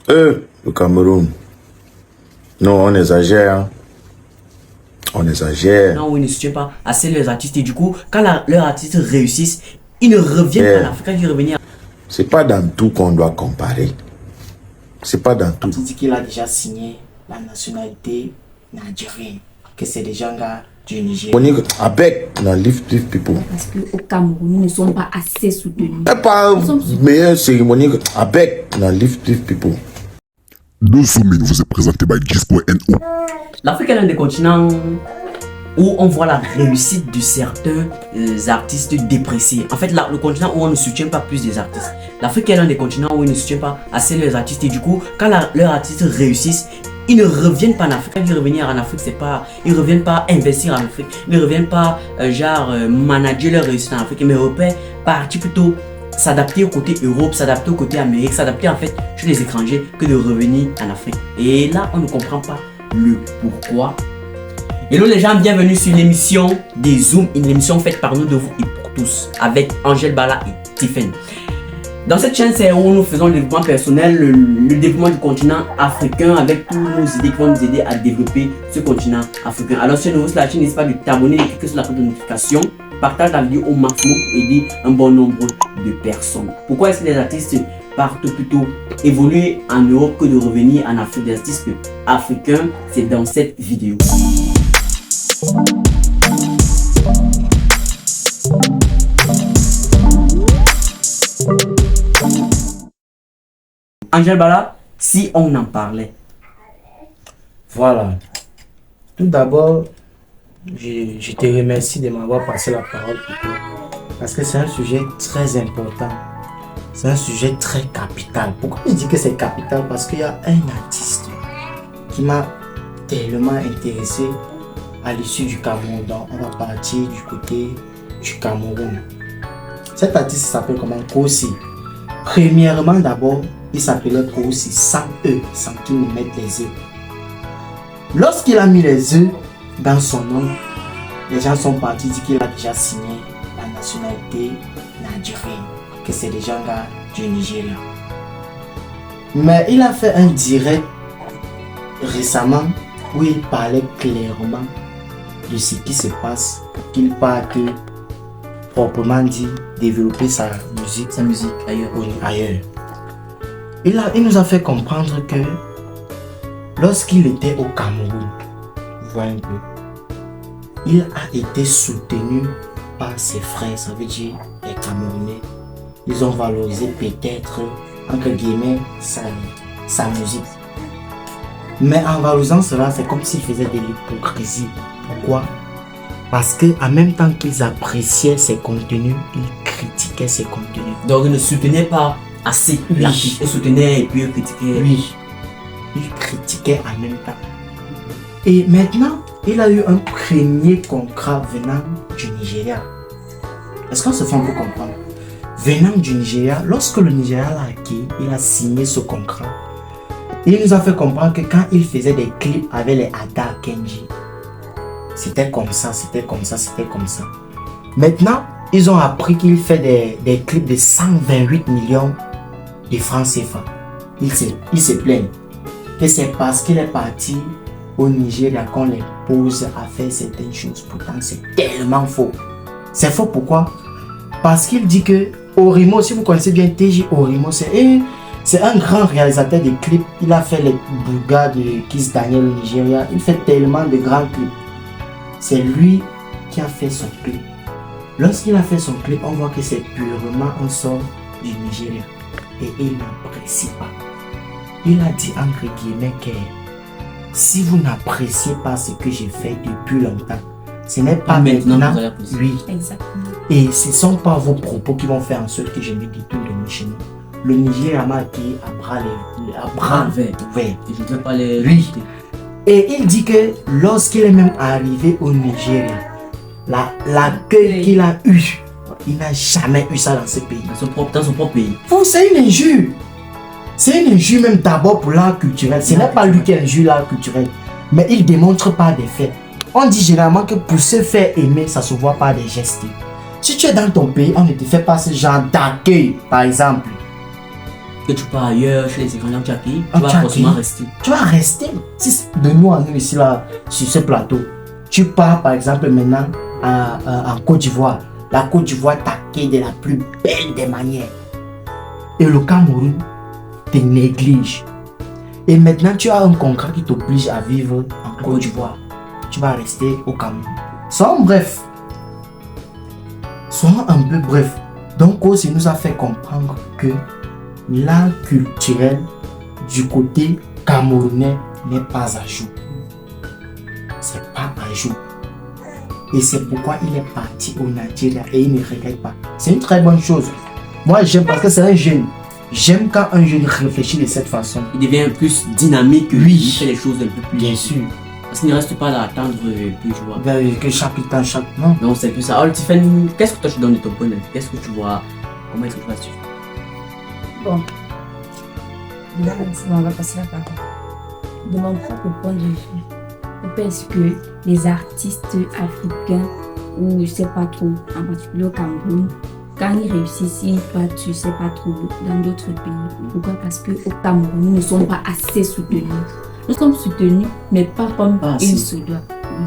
Le Cameroun. Non, on exagère. Hein. On exagère. Non, ils ne soutiennent pas assez leurs artistes. Et du coup, quand leurs artistes réussissent, ils ne reviennent pas en Afrique. Quand ils reviennent. C'est pas dans tout qu'on doit comparer. C'est pas dans tout. Il dit qu'il a déjà signé la nationalité nigérienne. Que c'est des gens là du Nigeria. Avec la lift people. Parce qu'au Cameroun, nous ne sommes pas assez soutenus. Pas meilleure cérémonie avec la lift people. Dosumi vous est présenté par Disco.no. L'Afrique est l'un des continents où on voit la réussite de certains artistes dépréciés. En fait, là, le continent où on ne soutient pas plus des artistes. L'Afrique est l'un des continents où ils ne soutiennent pas assez les artistes. Et du coup, quand leurs artistes réussissent, ils ne reviennent pas en Afrique. Quand ils reviennent en Afrique, c'est pas, ils ne reviennent pas investir en Afrique. Ils ne reviennent pas manager leur réussite en Afrique. Mais repère partir plutôt s'adapter au côté Europe, s'adapter au côté Amérique, s'adapter en fait chez les étrangers que de revenir en Afrique. Et là, on ne comprend pas le pourquoi. Hello les gens, bienvenue sur l'émission des Zooms, une émission faite par nous, de vous et pour tous, avec Angèle Bala et Tiffen. Dans cette chaîne, c'est où nous faisons le développement personnel, le développement du continent africain, avec tous nos idées qui vont nous aider à développer ce continent africain. Alors si c'est nouveau sur la chaîne, n'hésitez pas de t'abonner, de cliquer sur la cloche de notification, partage la vidéo au maximum pour aider un bon nombre de personnes. Pourquoi est-ce que les artistes partent plutôt évoluer en Europe que de revenir en Afrique? Des artistes africains, c'est dans cette vidéo. Angèle Bala, si on en parlait. Voilà. Tout d'abord, je te remercie de m'avoir passé la parole parce que c'est un sujet très important. C'est un sujet très capital. Pourquoi je dis que c'est capital? Parce qu'il y a un artiste qui m'a tellement intéressé à l'issue du Cameroun. Donc, on va partir du côté du Cameroun. Cet artiste s'appelle comment? Kosi. Premièrement, d'abord, il s'appelait Kosi sans E, sans qu'il ne mette les E. Lorsqu'il a mis les E dans son nom, les gens sont partis dire qu'il a déjà signé la nationalité nigérienne, que c'est des gens là du Nigeria. Mais il a fait un direct récemment où il parlait clairement de ce qui se passe pour qu'il parte, proprement dit, développer sa musique ailleurs. Il nous a fait comprendre que lorsqu'il était au Cameroun, vous voyez un peu, il a été soutenu par ses frères, ça veut dire les Camerounais. Ils ont valorisé peut-être, entre guillemets, sa musique. Mais en valorisant cela, c'est comme s'ils faisaient de l'hypocrisie. Pourquoi? Parce qu'en même temps qu'ils appréciaient ses contenus, ils critiquaient ses contenus. Donc ils ne soutenaient pas assez l'artiste. Ils soutenaient et puis ils critiquaient. Oui. Ils critiquaient en même temps. Et maintenant, il a eu un premier contrat venant du Nigeria. Est-ce qu'on se fait un peu comprendre? Venant du Nigeria, lorsque le Nigeria l'a acquis, il a signé ce contrat. Il nous a fait comprendre que quand il faisait des clips avec les Ada Kenji, c'était comme ça, c'était comme ça, c'était comme ça. Maintenant, ils ont appris qu'il fait des clips de 128 millions de francs CFA. Il se plaignent que c'est parce qu'il est parti au Nigeria qu'on les pose à faire certaines choses. Pourtant, c'est tellement faux. C'est faux pourquoi? Parce qu'il dit que Orimo, si vous connaissez bien TJ Orimo, c'est un grand réalisateur de clips. Il a fait les Bouga de Kiss Daniel au Nigeria. Il fait tellement de grands clips. C'est lui qui a fait son clip. Lorsqu'il a fait son clip, on voit que c'est purement un sort du Nigeria. Et il n'apprécie pas. Il a dit entre guillemets que si vous n'appréciez pas ce que j'ai fait depuis longtemps, ce n'est pas maintenant. Oui. Exactement. Et ce ne sont pas vos propos qui vont faire en sorte que je me détourne de chez nous. Le Nigeria m'a accueilli à bras ouverts. Et je ne veux pas les. Oui. Et il dit que lorsqu'il est même arrivé au Nigeria, l'accueil qu'il a eu, il n'a jamais eu ça dans ce pays. Dans son propre pays. C'est une injure. C'est une injure même d'abord pour l'art culturel. Ce n'est pas lui qui injure l'art culturel, mais il ne démontre pas des faits. On dit généralement que pour se faire aimer, ça ne se voit pas des gestes. Si tu es dans ton pays, on ne te fait pas ce genre d'accueil, par exemple. Que tu pars ailleurs, chez les étrangers, tu as accueilli, Ah, tu vas tu as forcément accueilli. rester. Tu vas rester. Si de nous à nous ici, là, sur ce plateau, tu pars par exemple maintenant en Côte d'Ivoire. La Côte d'Ivoire t'accueille de la plus belle des manières. Et le Cameroun te néglige. Et maintenant, tu as un contrat qui t'oblige à vivre en Côte d'Ivoire. Tu vas rester au Cameroun. Soyons bref. Soyons un peu bref. Donc, aussi nous a fait comprendre que l'art culturel du côté camerounais n'est pas à jour. C'est pas à jour. Et c'est pourquoi il est parti au Nigeria et il ne regrette pas. C'est une très bonne chose. Moi, j'aime parce que c'est un jeune. J'aime quand un jeune réfléchit de cette façon. Il devient plus dynamique, Oui. il fait les choses un peu plus. Bien sûr. Parce qu'il ne reste pas là à attendre plus, tu vois. Que chaque temps, chaque... Non. Donc c'est plus ça. Alors Tiffany, qu'est-ce que toi tu donnes de ton point de vue? Qu'est-ce que tu vois? Comment est-ce que tu vas suivre? Bon. Là, on va passer la parole. De mon propre point de vue, je pense que les artistes africains, ou je sais pas trop, en particulier au Cameroun, quand ils réussissent, ils partent, je sais pas trop, dans d'autres pays. Pourquoi? Parce qu'au Cameroun, nous ne sommes pas assez soutenus. Nous sommes soutenus, mais pas comme Pas il assez. se doit. Oui.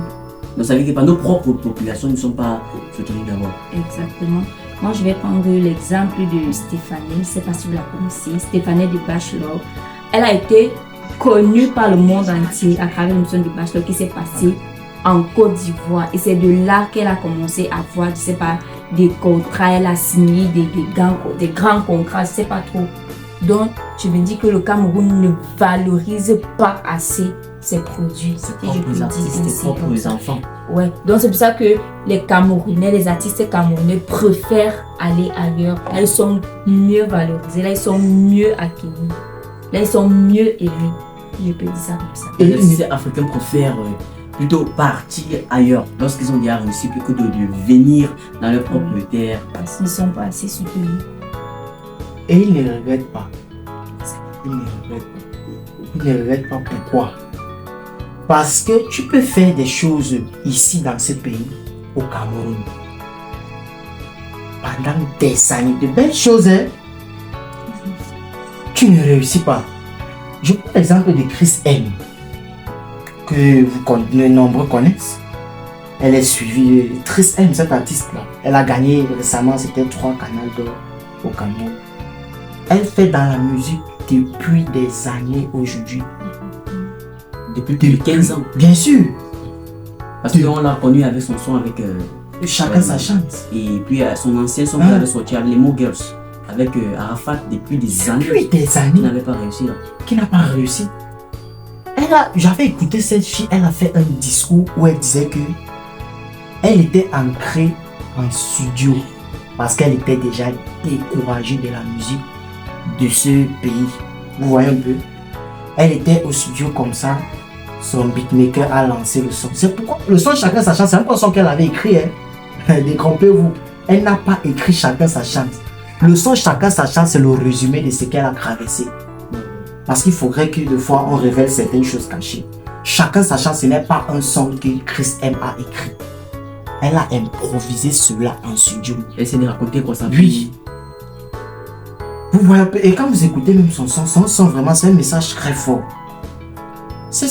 Donc ça veut dire que par nos propres populations ne sont pas soutenues d'abord. Exactement. Moi, je vais prendre l'exemple de Stéphanie. Je ne sais pas si vous la connaissez. Stéphanie de Bachelor. Elle a été connue par le monde entier à travers l'émission de Bachelor qui s'est passée en Côte d'Ivoire. Et c'est de là qu'elle a commencé à voir, je sais pas, des contrats. Elle a signé des grands contrats, je sais pas trop. Donc, je me dis que le Cameroun ne valorise pas assez ses produits. Ses Si je peux propres dire artistes, ses ainsi, comme propres ça. enfants. Ouais, donc c'est pour ça que les Camerounais, les artistes camerounais préfèrent aller ailleurs. Là, ils sont mieux valorisés, là, ils sont mieux accueillis, là, ils sont mieux aimés. Je peux dire ça comme ça. Et les artistes africains préfèrent plutôt partir ailleurs lorsqu'ils ont déjà réussi plutôt que de venir dans leur propre terre. Parce qu'ils ne sont pas assez soutenus. Et il ne regrette pas. Il ne regrette pas. Il ne regrette pas. Pourquoi? Parce que tu peux faire des choses ici dans ce pays, au Cameroun, pendant des années, de belles choses, hein? Tu ne réussis pas. Je prends l'exemple de Chris M, que de nombreux connaissent. Elle est suivie, Chris M, cette artiste-là. Elle a gagné récemment, c'était 3 canals d'or au Cameroun. Elle fait dans la musique depuis des années aujourd'hui. Depuis 15 ans. Bien sûr, Parce qu'on l'a connu avec son son avec. chacun sa chance. Et puis son ancien son Ah. qu'il avait sorti avec les mots Girls. Avec Arafat depuis des années. Depuis des Il années, n'avait pas réussi là. qui n'a pas réussi. J'avais écouté cette fille, elle a fait un discours où elle disait que elle était ancrée en studio parce qu'elle était déjà découragée de la musique de ce pays. Vous voyez un peu? Elle était au studio comme ça, son beatmaker a lancé le son. C'est pourquoi le son chacun sa chance, c'est un peu un son qu'elle avait écrit. Hein. Détrompez-vous. Elle n'a pas écrit chacun sa chance. Le son chacun sa chance, c'est le résumé de ce qu'elle a traversé. Parce qu'il faudrait que des fois on révèle certaines choses cachées. Chacun sa chance, ce n'est pas un son que Chris M a écrit. Elle a improvisé cela en studio. Elle essaie de raconter quoi ça. Oui. Vous voyez un peu, et quand vous écoutez même son son vraiment, c'est un message très fort. C'est.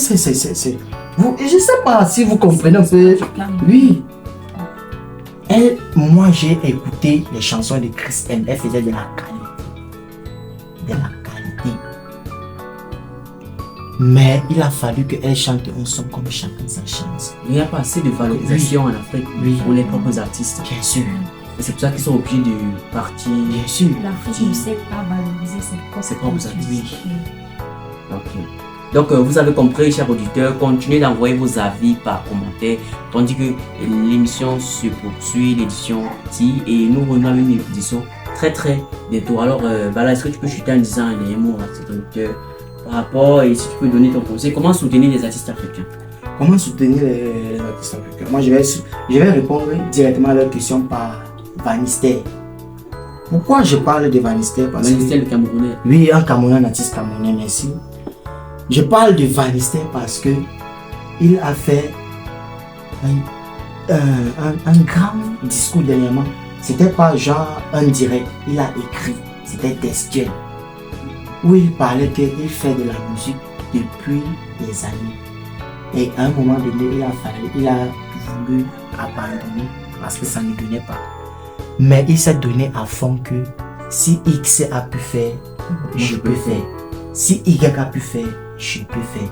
Vous, je sais pas si vous comprenez un peu. Oui. Moi j'ai écouté les chansons de Chris M. Elle faisait de la qualité. De la qualité. Mais il a fallu qu'elle chante un son comme chacun sa chance. Il n'y a pas assez de valorisation en Afrique Oui. pour les propres artistes. Bien sûr. Et c'est pour ça qu'ils sont obligés de partir. Bien sûr. L'Afrique ne sait pas valoriser ses propres propres produits. artistes. Ok. Donc vous avez compris, chers auditeurs, continuez d'envoyer vos avis par commentaire, tandis que l'émission se poursuit, l'édition dit, et nous revenons à une édition très bientôt. Alors Bala, est-ce que tu peux chuter en disant les mots à cet auditeur par rapport, et si tu peux donner ton conseil, comment soutenir les artistes africains? Comment soutenir les artistes africains? Moi, je vais répondre directement à leur question par Vanister. Pourquoi je parle de Vanister? Parce Vanister, que, le Camerounais. oui, un Camerounais, un artiste camerounais, merci. Je parle de Vanister parce que il a fait un grand discours dernièrement. C'était pas genre un direct, il a écrit, c'était textuel. où il parlait qu'il fait de la musique depuis des années. Et à un moment donné, il a voulu abandonner parce que ça ne donnait pas. Mais il s'est donné à fond que si X a pu faire, je peux faire. Si Y a pu faire, je peux faire.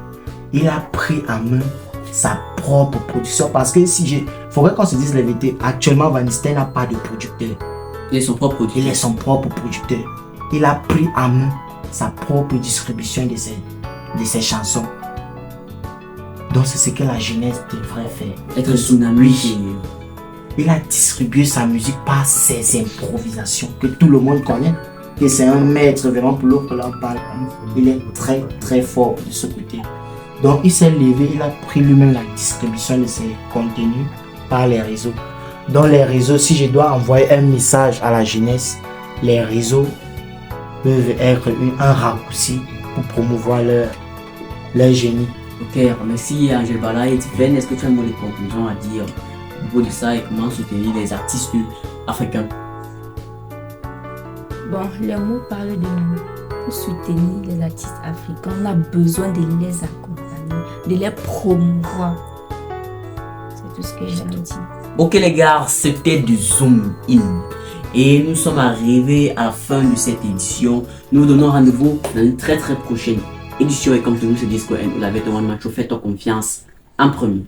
Il a pris en main sa propre production parce que faudrait qu'on se dise la vérité, actuellement Van Nistelrooy n'a pas de producteur. Il est son propre producteur. Il est son propre producteur. Il a pris en main sa propre distribution de ses chansons. Donc c'est ce que la jeunesse devrait faire. Être tsunami. Il a distribué sa musique par ses improvisations que tout le monde connaît. Que c'est un maître vraiment pour l'autre là parle. Il est très très fort de ce côté. Donc il s'est levé, il a pris lui-même la distribution de ses contenus par les réseaux. Dans les réseaux, si je dois envoyer un message à la jeunesse, les réseaux peuvent être un raccourci pour promouvoir leur génie. Ok, merci Angel Bala et Tiffen. Est-ce que tu as un mot de conclusion à dire au niveau de ça et comment soutenir les artistes africains? Bon, le mot parle de nous. Pour soutenir les artistes africains, on a besoin de les accompagner, de les promouvoir. C'est tout ce que j'ai à dire. Ok les gars, c'était du Zoom In. Et nous sommes arrivés à la fin de cette édition. Nous vous donnons rendez-vous dans une très très prochaine édition. Et comme toujours, c'est Disco N. Vous l'avez ton one man show. Faites-toi confiance en premier.